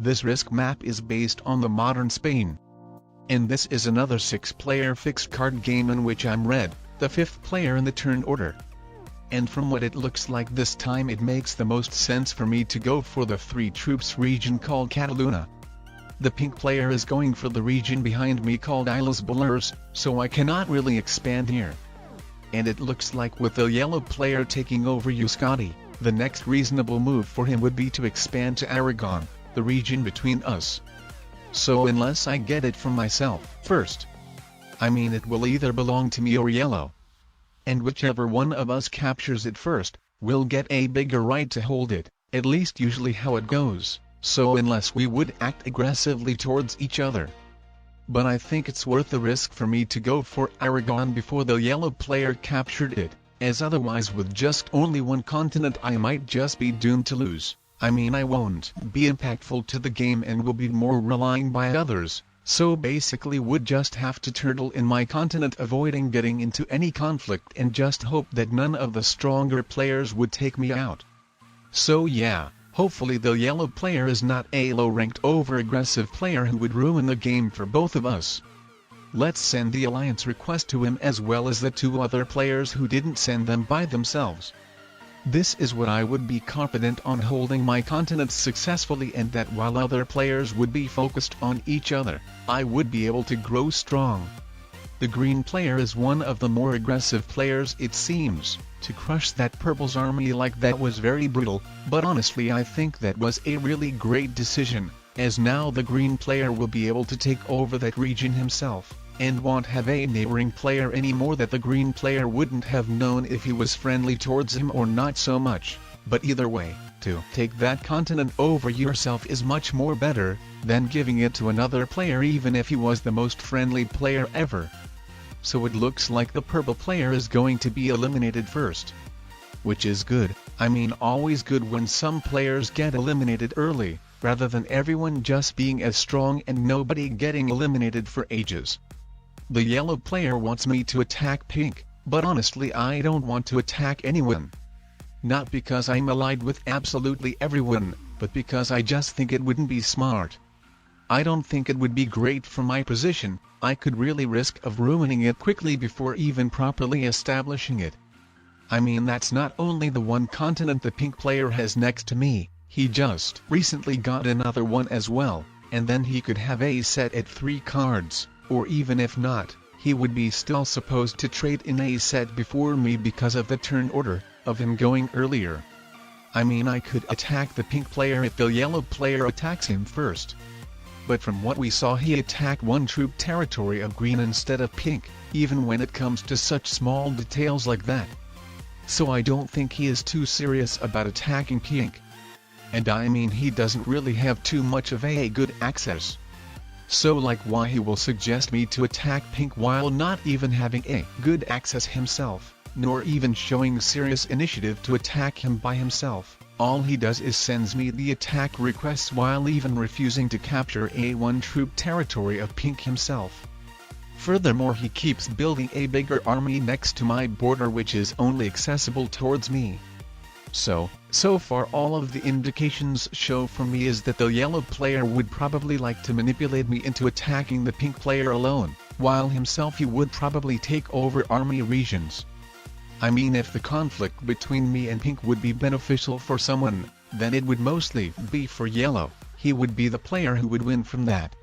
This risk map is based on the modern Spain. And this is another 6-player fixed card game in which I'm red, the 5th player in the turn order. And from what it looks like this time, it makes the most sense for me to go for the 3 troops region called Cataluna. The pink player is going for the region behind me called Islas Balears, so I cannot really expand here. And it looks like with the yellow player taking over Euskadi, the next reasonable move for him would be to expand to Aragon, the region between us. So unless I get it from myself first, I mean it will either belong to me or yellow. And whichever one of us captures it first, will get a bigger right to hold it, at least usually how it goes, so unless we would act aggressively towards each other. But I think it's worth the risk for me to go for Aragon before the yellow player captured it, as otherwise with just only one continent I might just be doomed to lose. I mean I won't be impactful to the game and will be more relying by others, so basically would just have to turtle in my continent avoiding getting into any conflict and just hope that none of the stronger players would take me out. So yeah, hopefully the yellow player is not a low-ranked over-aggressive player who would ruin the game for both of us. Let's send the alliance request to him as well as the 2 other players who didn't send them by themselves. This is what I would be confident on holding my continents successfully, and that while other players would be focused on each other, I would be able to grow strong. The green player is one of the more aggressive players it seems. To crush that purple's army like that was very brutal, but honestly I think that was a really great decision, as now the green player will be able to take over that region himself, and won't have a neighboring player anymore that the green player wouldn't have known if he was friendly towards him or not so much. But either way, to take that continent over yourself is much more better than giving it to another player even if he was the most friendly player ever. So it looks like the purple player is going to be eliminated first. Which is good, I mean always good when some players get eliminated early, rather than everyone just being as strong and nobody getting eliminated for ages. The yellow player wants me to attack pink, but honestly I don't want to attack anyone. Not because I'm allied with absolutely everyone, but because I just think it wouldn't be smart. I don't think it would be great for my position. I could really risk of ruining it quickly before even properly establishing it. I mean that's not only the one continent the pink player has next to me, he just recently got another one as well, and then he could have a set at 3 cards, or even if not, he would be still supposed to trade in a set before me because of the turn order, of him going earlier. I mean I could attack the pink player if the yellow player attacks him first. But from what we saw he attacked 1 troop territory of green instead of pink, even when it comes to such small details like that. So I don't think he is too serious about attacking pink. And I mean he doesn't really have too much of a good access. So like why he will suggest me to attack pink while not even having a good access himself, nor even showing serious initiative to attack him by himself. All he does is sends me the attack requests while even refusing to capture a 1 troop territory of pink himself. Furthermore he keeps building a bigger army next to my border which is only accessible towards me. So far all of the indications show for me is that the yellow player would probably like to manipulate me into attacking the pink player alone, while himself he would probably take over army regions. I mean if the conflict between me and pink would be beneficial for someone, then it would mostly be for yellow. He would be the player who would win from that.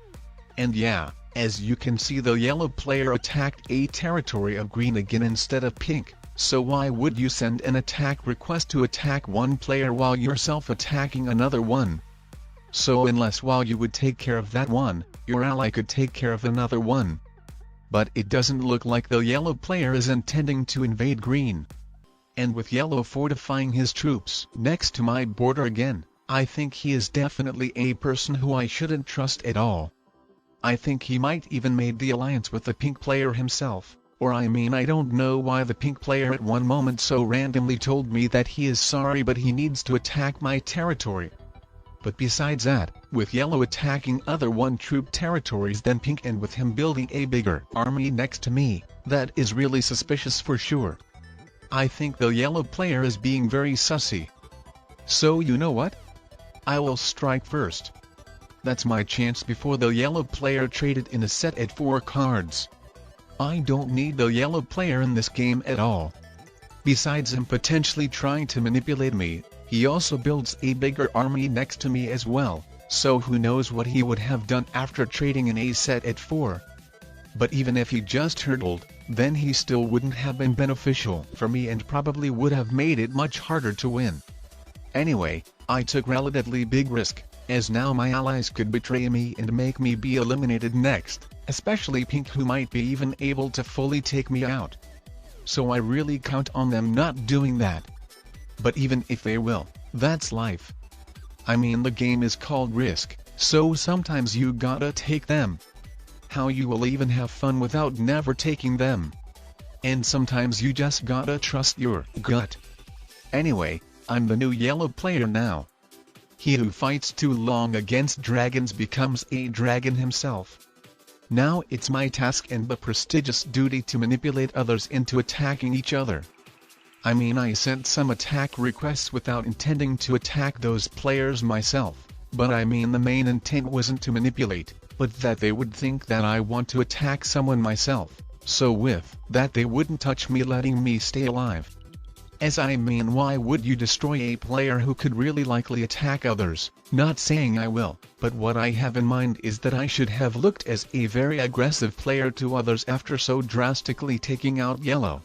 And yeah, as you can see the yellow player attacked a territory of green again instead of pink, so why would you send an attack request to attack 1 player while yourself attacking another one? So unless while you would take care of that one, your ally could take care of another one. But it doesn't look like the yellow player is intending to invade green. And with yellow fortifying his troops next to my border again, I think he is definitely a person who I shouldn't trust at all. I think he might even made the alliance with the pink player himself, or I mean I don't know why the pink player at one moment so randomly told me that he is sorry but he needs to attack my territory. But besides that, with yellow attacking other 1 troop territories than pink and with him building a bigger army next to me, that is really suspicious for sure. I think the yellow player is being very sussy. So you know what? I will strike first. That's my chance before the yellow player traded in a set at 4 cards. I don't need the yellow player in this game at all. Besides him potentially trying to manipulate me, he also builds a bigger army next to me as well, so who knows what he would have done after trading in a set at 4. But even if he just hurdled, then he still wouldn't have been beneficial for me and probably would have made it much harder to win. Anyway, I took relatively big risk, as now my allies could betray me and make me be eliminated next, especially Pink, who might be even able to fully take me out. So I really count on them not doing that. But even if they will, that's life. I mean, the game is called Risk, so sometimes you gotta take them. How you will even have fun without never taking them? And sometimes you just gotta trust your gut. Anyway, I'm the new yellow player now. He who fights too long against dragons becomes a dragon himself. Now it's my task and the prestigious duty to manipulate others into attacking each other. I mean, I sent some attack requests without intending to attack those players myself, but I mean the main intent wasn't to manipulate, but that they would think that I want to attack someone myself, so with that they wouldn't touch me, letting me stay alive. As I mean, why would you destroy a player who could really likely attack others? Not saying I will, but what I have in mind is that I should have looked as a very aggressive player to others after so drastically taking out yellow.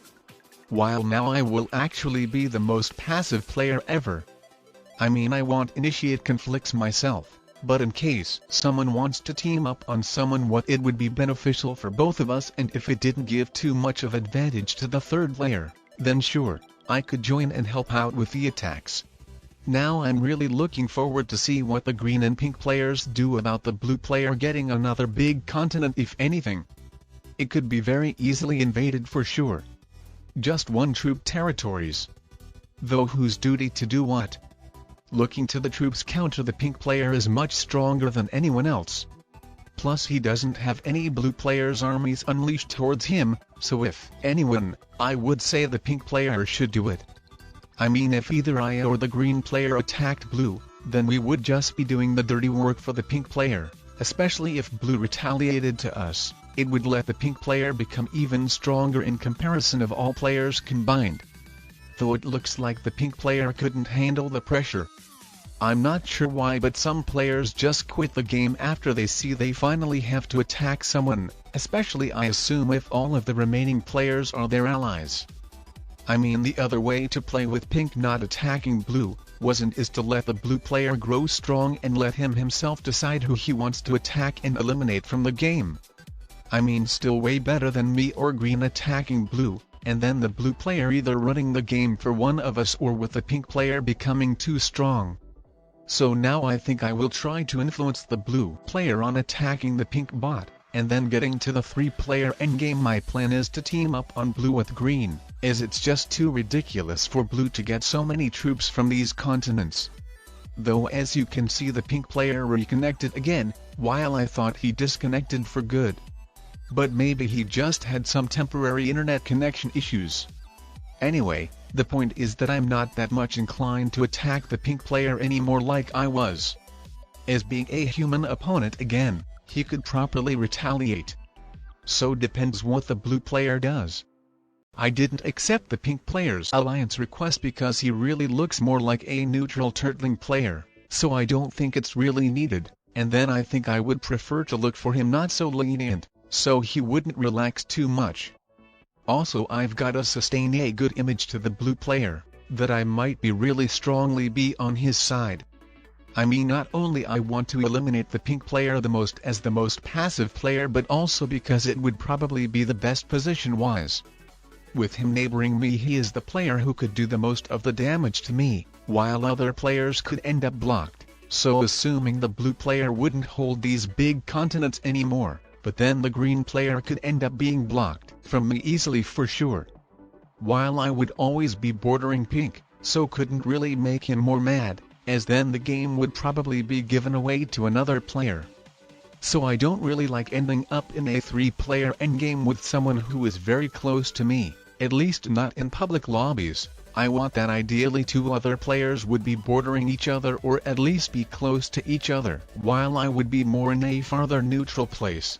While now I will actually be the most passive player ever. I mean, I won't initiate conflicts myself, but in case someone wants to team up on someone, what it would be beneficial for both of us, and if it didn't give too much of advantage to the third player, then sure, I could join and help out with the attacks. Now I'm really looking forward to see what the green and pink players do about the blue player getting another big continent. If anything, it could be very easily invaded for sure. Just one troop territories. Though whose duty to do what? Looking to the troops counter, the pink player is much stronger than anyone else. Plus he doesn't have any blue players' armies unleashed towards him, so if anyone, I would say the pink player should do it. I mean, if either I or the green player attacked blue, then we would just be doing the dirty work for the pink player, especially if blue retaliated to us. It would let the pink player become even stronger in comparison of all players combined. Though it looks like the pink player couldn't handle the pressure. I'm not sure why, but some players just quit the game after they see they finally have to attack someone, especially I assume if all of the remaining players are their allies. I mean, the other way to play with pink not attacking blue is to let the blue player grow strong and let him himself decide who he wants to attack and eliminate from the game. I mean, still way better than me or green attacking blue, and then the blue player either running the game for one of us or with the pink player becoming too strong. So now I think I will try to influence the blue player on attacking the pink bot, and then getting to the 3-player endgame. My plan is to team up on blue with green, as it's just too ridiculous for blue to get so many troops from these continents. Though as you can see, the pink player reconnected again, while I thought he disconnected for good. But maybe he just had some temporary internet connection issues. Anyway, the point is that I'm not that much inclined to attack the pink player anymore like I was. As being a human opponent again, he could properly retaliate. So depends what the blue player does. I didn't accept the pink player's alliance request because he really looks more like a neutral turtling player, so I don't think it's really needed, and then I think I would prefer to look for him not so lenient, so he wouldn't relax too much. Also, I've gotta sustain a good image to the blue player, that I might be really strongly be on his side. I mean, not only I want to eliminate the pink player the most as the most passive player, but also because it would probably be the best position-wise. With him neighboring me, he is the player who could do the most of the damage to me, while other players could end up blocked, so assuming the blue player wouldn't hold these big continents anymore, but then the green player could end up being blocked from me easily for sure. While I would always be bordering pink, so couldn't really make him more mad, as then the game would probably be given away to another player. So I don't really like ending up in a 3-player endgame with someone who is very close to me, at least not in public lobbies. I want that ideally two other players would be bordering each other or at least be close to each other, while I would be more in a farther neutral place.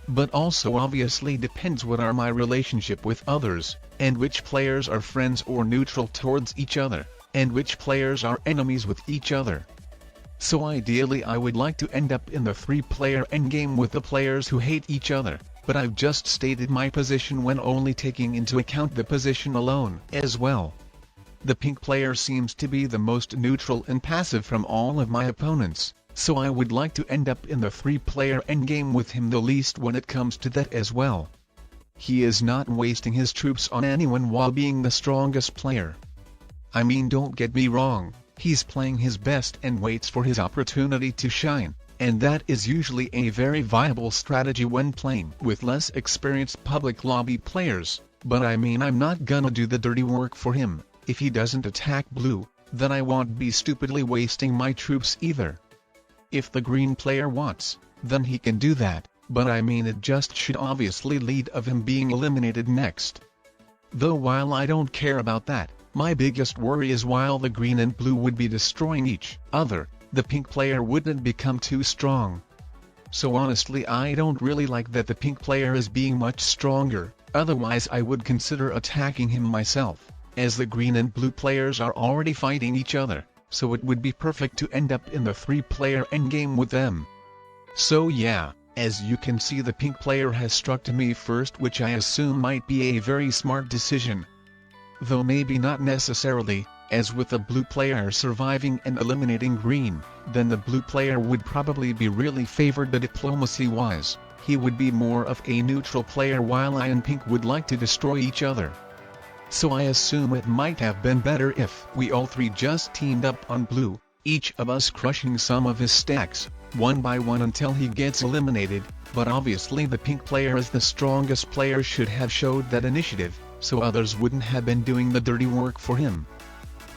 But also obviously depends what are my relationship with others, and which players are friends or neutral towards each other, and which players are enemies with each other. So ideally I would like to end up in the 3-player endgame with the players who hate each other, but I've just stated my position when only taking into account the position alone as well. The pink player seems to be the most neutral and passive from all of my opponents, so I would like to end up in the 3-player endgame with him the least when it comes to that as well. He is not wasting his troops on anyone while being the strongest player. I mean, don't get me wrong, he's playing his best and waits for his opportunity to shine, and that is usually a very viable strategy when playing with less experienced public lobby players, but I mean, I'm not gonna do the dirty work for him. If he doesn't attack blue, then I won't be stupidly wasting my troops either. If the green player wants, then he can do that, but I mean, it just should obviously lead of him being eliminated next. Though while I don't care about that, my biggest worry is while the green and blue would be destroying each other, the pink player wouldn't become too strong. So honestly, I don't really like that the pink player is being much stronger, otherwise I would consider attacking him myself, as the green and blue players are already fighting each other, so it would be perfect to end up in the 3-player endgame with them. So yeah, as you can see, the pink player has struck to me first, which I assume might be a very smart decision. Though maybe not necessarily, as with the blue player surviving and eliminating green, then the blue player would probably be really favored, but diplomacy-wise, he would be more of a neutral player while I and pink would like to destroy each other. So I assume it might have been better if we all three just teamed up on blue, each of us crushing some of his stacks, one by one until he gets eliminated, but obviously the pink player as the strongest player should have showed that initiative, so others wouldn't have been doing the dirty work for him.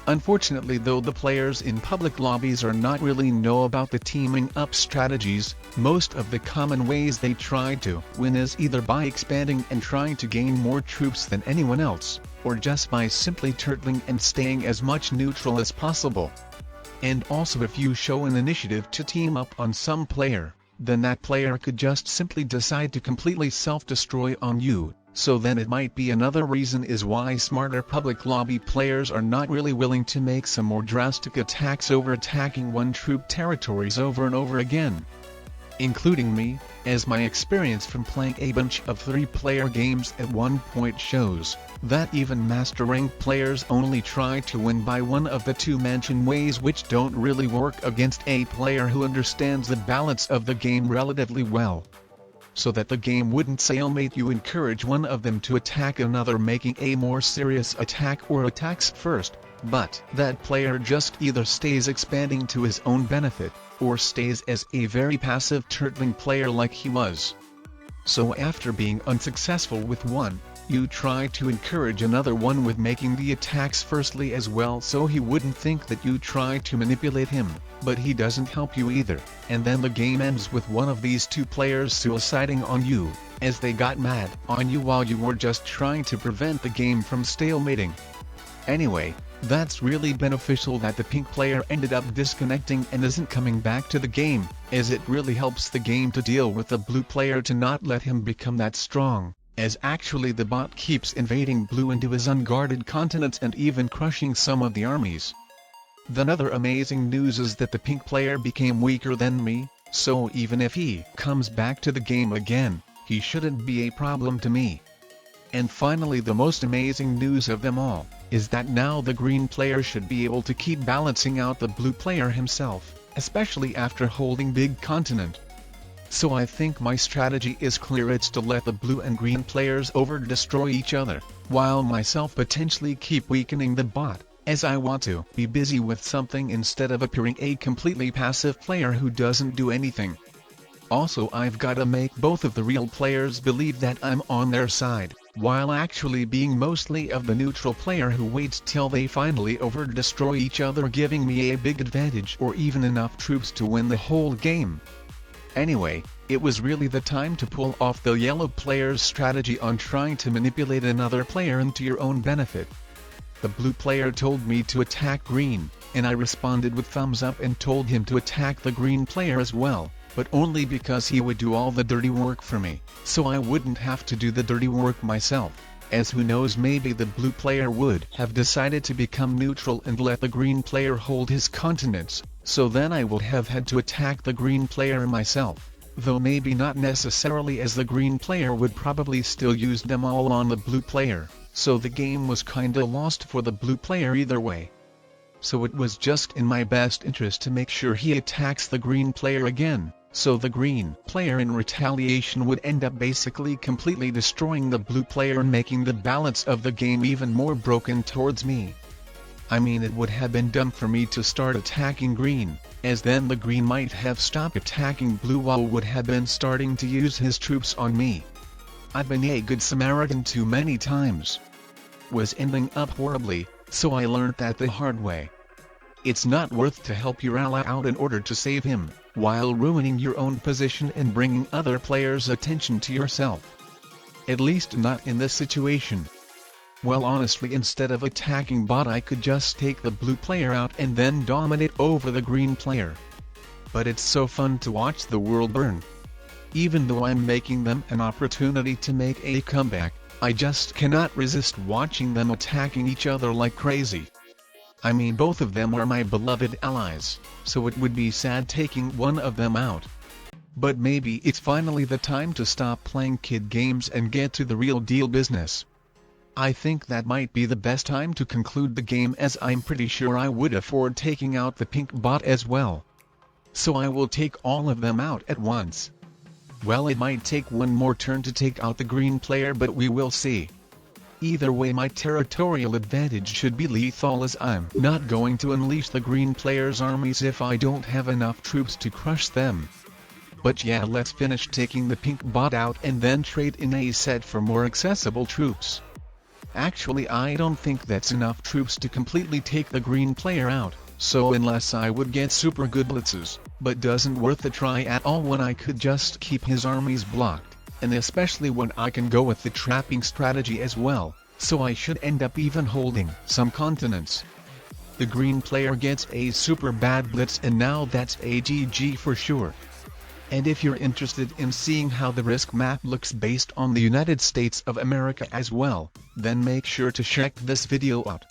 Unfortunately though, the players in public lobbies are not really know about the teaming up strategies. Most of the common ways they try to win is either by expanding and trying to gain more troops than anyone else, or just by simply turtling and staying as much neutral as possible. And also, if you show an initiative to team up on some player, then that player could just simply decide to completely self-destroy on you. So then it might be another reason is why smarter public lobby players are not really willing to make some more drastic attacks over attacking one troop territories over and over again. Including me, as my experience from playing a bunch of 3-player games at one point shows, that even master rank players only try to win by one of the two mentioned ways, which don't really work against a player who understands the balance of the game relatively well. So that the game wouldn't stalemate, you encourage one of them to attack another, making a more serious attack or attacks first, but that player just either stays expanding to his own benefit, or stays as a very passive turtling player like he was. So after being unsuccessful with one, you try to encourage another one with making the attacks firstly as well, so he wouldn't think that you try to manipulate him, but he doesn't help you either, and then the game ends with one of these two players suiciding on you, as they got mad on you while you were just trying to prevent the game from stalemating. Anyway, that's really beneficial that the pink player ended up disconnecting and isn't coming back to the game, as it really helps the game to deal with the blue player to not let him become that strong, as actually the bot keeps invading blue into his unguarded continents and even crushing some of the armies. Then other amazing news is that the pink player became weaker than me, so even if he comes back to the game again, he shouldn't be a problem to me. And finally, the most amazing news of them all, is that now the green player should be able to keep balancing out the blue player himself, especially after holding big continent. So I think my strategy is clear, it's to let the blue and green players over-destroy each other, while myself potentially keep weakening the bot, as I want to be busy with something instead of appearing a completely passive player who doesn't do anything. Also, I've gotta make both of the real players believe that I'm on their side, while actually being mostly of the neutral player who waits till they finally over-destroy each other, giving me a big advantage or even enough troops to win the whole game. Anyway, it was really the time to pull off the yellow player's strategy on trying to manipulate another player into your own benefit. The blue player told me to attack green, and I responded with thumbs up and told him to attack the green player as well, but only because he would do all the dirty work for me, so I wouldn't have to do the dirty work myself, as who knows, maybe the blue player would have decided to become neutral and let the green player hold his continents, so then I would have had to attack the green player myself, though maybe not necessarily, as the green player would probably still use them all on the blue player, so the game was kinda lost for the blue player either way. So it was just in my best interest to make sure he attacks the green player again, so the green player in retaliation would end up basically completely destroying the blue player and making the balance of the game even more broken towards me. I mean, it would have been dumb for me to start attacking green, as then the green might have stopped attacking blue while would have been starting to use his troops on me. I've been a good Samaritan too many times. Was ending up horribly, so I learned that the hard way. It's not worth to help your ally out in order to save him, while ruining your own position and bringing other players' attention to yourself. At least not in this situation. Well, honestly, instead of attacking bot, I could just take the blue player out and then dominate over the green player. But it's so fun to watch the world burn. Even though I'm making them an opportunity to make a comeback, I just cannot resist watching them attacking each other like crazy. I mean, both of them are my beloved allies, so it would be sad taking one of them out. But maybe it's finally the time to stop playing kid games and get to the real deal business. I think that might be the best time to conclude the game, as I'm pretty sure I would afford taking out the pink bot as well. So I will take all of them out at once. Well, it might take one more turn to take out the green player, but we will see. Either way, my territorial advantage should be lethal, as I'm not going to unleash the green player's armies if I don't have enough troops to crush them. But yeah, let's finish taking the pink bot out and then trade in a set for more accessible troops. Actually, I don't think that's enough troops to completely take the green player out, so unless I would get super good blitzes, but doesn't worth the try at all when I could just keep his armies blocked, and especially when I can go with the trapping strategy as well, so I should end up even holding some continents. The green player gets a super bad blitz, and now that's a GG for sure. And if you're interested in seeing how the risk map looks based on the United States of America as well, then make sure to check this video out.